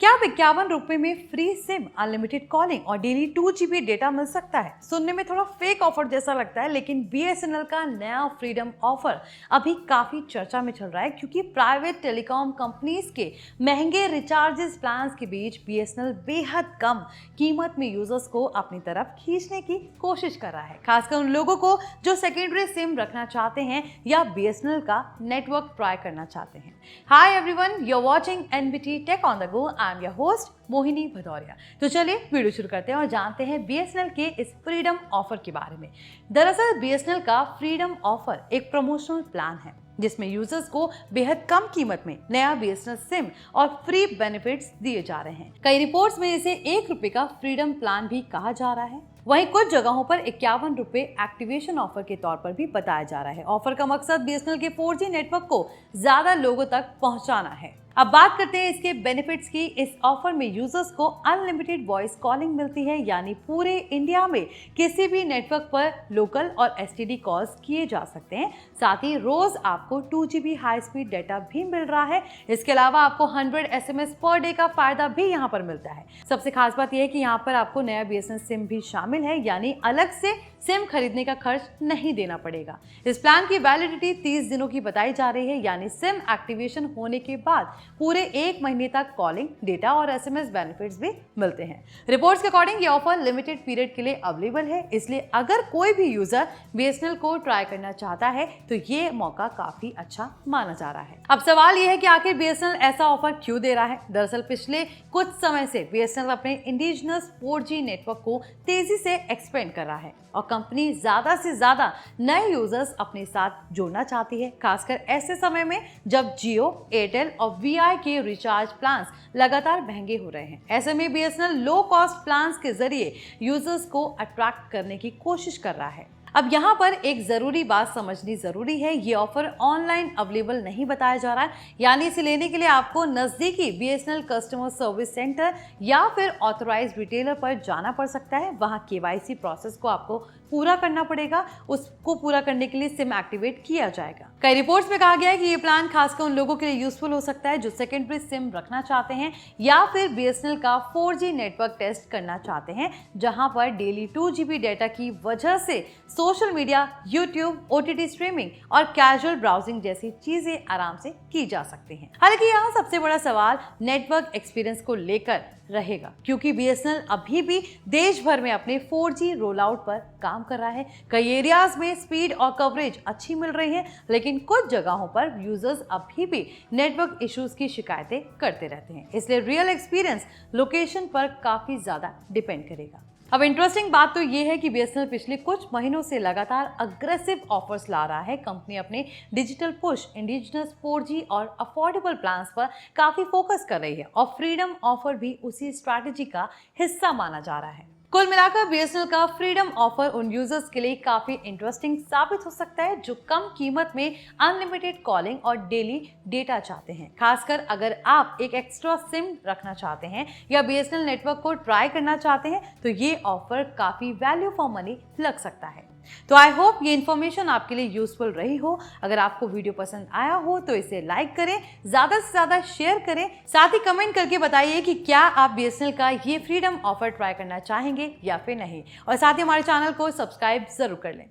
क्या अब 51 रुपए में फ्री सिम, अनलिमिटेड कॉलिंग और डेली 2 GB डेटा मिल सकता है? सुनने में थोड़ा फेक ऑफर जैसा लगता है, लेकिन BSNL का नया फ्रीडम ऑफर अभी काफी चर्चा में चल रहा है, क्योंकि प्राइवेट टेलीकॉम कंपनीज के महंगे रिचार्जेस प्लान्स के बीच BSNL बेहद कम कीमत में यूजर्स को अपनी तरफ खींचने की कोशिश कर रहा है, खासकर उन लोगों को जो सेकेंडरी सिम रखना चाहते हैं या BSNL का नेटवर्क ट्राई करना चाहते हैं। Hi everyone, you are watching NBT tech on the go. I am your host Mohini Bhadauria. तो चलिए वीडियो शुरू करते हैं और जानते हैं BSNL के इस फ्रीडम ऑफर के बारे में। दरअसल BSNL का फ्रीडम ऑफर एक प्रमोशनल प्लान है जिसमें यूजर्स को बेहद कम कीमत में नया BSNL सिम और फ्री बेनिफिट्स दिए जा रहे हैं। कई रिपोर्ट्स में इसे 1 रुपए का फ्रीडम प्लान भी कहा जा रहा है। वहीं कुछ जगहों पर 51 रुपए एक्टिवेशन ऑफर के तौर पर भी बताया जा रहा है। ऑफर का मकसद BSNL के 4G नेटवर्क को ज्यादा लोगों तक पहुंचाना है। अब बात करते हैं इसके बेनिफिट्स की। इस ऑफर में यूजर्स को अनलिमिटेड वॉइस कॉलिंग मिलती है, यानी पूरे इंडिया में किसी भी नेटवर्क पर लोकल और STD कॉल्स किए जा सकते हैं। साथ ही रोज आपको 2 GB हाई स्पीड डेटा भी मिल रहा है। इसके अलावा आपको 100 SMS पर डे का फायदा भी यहाँ पर मिलता है। सबसे खास बात यह है कि यहाँ पर आपको नया BSNL सिम भी शामिल है, यानी अलग से सिम खरीदने का खर्च नहीं देना पड़ेगा। इस प्लान की वैलिडिटी 30 दिनों की बताई जा रही है, यानी सिम एक्टिवेशन होने के बाद पूरे 1 महीने तक कॉलिंग, डेटा और SMS बेनिफिट्स भी मिलते हैं। रिपोर्ट्स के अकॉर्डिंग ये ऑफर लिमिटेड पीरियड के लिए अवेलेबल है, इसलिए अगर कोई भी यूजर BSNL को ट्राई करना चाहता है तो ये मौका काफी अच्छा माना जा रहा है। अब सवाल ये है कि आखिर BSNL ऐसा ऑफर क्यों दे रहा है? दरअसल पिछले कुछ समय से BSNL अपने इंडिजिनस 4G नेटवर्क को तेजी से एक्सपेंड कर रहा है और कंपनी ज्यादा से ज्यादा नए यूजर्स अपने साथ जोड़ना चाहती है, खासकर ऐसे समय में जब जियो, एयरटेल और VI के रिचार्ज प्लान्स लगातार महंगे हो रहे हैं। ऐसे में BSNL लो कॉस्ट प्लान्स के जरिए यूजर्स को अट्रैक्ट करने की कोशिश कर रहा है। अब यहाँ पर एक जरूरी बात समझनी जरूरी है, ये ऑफर ऑनलाइन अवेलेबल नहीं बताया जा रहा है, यानी इसे लेने के लिए आपको नजदीकी BSNL कस्टमर सर्विस सेंटर या फिर ऑथराइज्ड रिटेलर पर जाना पड़ सकता है। वहाँ KYC प्रोसेस को आपको पूरा करना पड़ेगा। उसको पूरा करने के लिए सिम एक्टिवेट किया जाएगा। कई रिपोर्ट्स में कहा गया है कि ये प्लान खासकर उन लोगों के लिए यूजफुल हो सकता है जो सेकेंडरी सिम रखना चाहते हैं या फिर BSNL का 4G नेटवर्क टेस्ट करना चाहते हैं, जहां पर डेली 2 GB डेटा की वजह से social media, YouTube, OTT streaming और कैजुअल ब्राउजिंग जैसी चीजें आराम से की जा सकती हैं। हालांकि यहाँ सबसे बड़ा सवाल नेटवर्क एक्सपीरियंस को लेकर रहेगा, क्योंकि BSNL अभी भी देश भर में अपने 4G रोल आउट पर काम कर रहा है। कई एरियाज में स्पीड और कवरेज अच्छी मिल रही है, लेकिन कुछ जगहों पर यूजर्स अभी भी नेटवर्क इश्यूज की शिकायतें करते रहते हैं। इसलिए रियल एक्सपीरियंस लोकेशन पर काफी ज्यादा डिपेंड करेगा। अब इंटरेस्टिंग बात तो ये है कि BSNL पिछले कुछ महीनों से लगातार अग्रेसिव ऑफर्स ला रहा है। कंपनी अपने डिजिटल पुश, इंडिजिनस 4G और अफोर्डेबल प्लान्स पर काफी फोकस कर रही है और फ्रीडम ऑफर भी उसी स्ट्रैटेजी का हिस्सा माना जा रहा है। कुल मिलाकर BSNL का फ्रीडम ऑफर उन यूजर्स के लिए काफी इंटरेस्टिंग साबित हो सकता है जो कम कीमत में अनलिमिटेड कॉलिंग और डेली डेटा चाहते हैं। खासकर अगर आप एक एक्स्ट्रा सिम रखना चाहते हैं या BSNL नेटवर्क को ट्राई करना चाहते हैं तो ये ऑफर काफी वैल्यू फॉर मनी लग सकता है। तो आई होप ये इन्फॉर्मेशन आपके लिए यूजफुल रही हो। अगर आपको वीडियो पसंद आया हो तो इसे लाइक करें, ज्यादा से ज्यादा शेयर करें, साथ ही कमेंट करके बताइए कि क्या आप BSNL का ये फ्रीडम ऑफर ट्राई करना चाहेंगे या फिर नहीं, और साथ ही हमारे चैनल को सब्सक्राइब जरूर कर लें।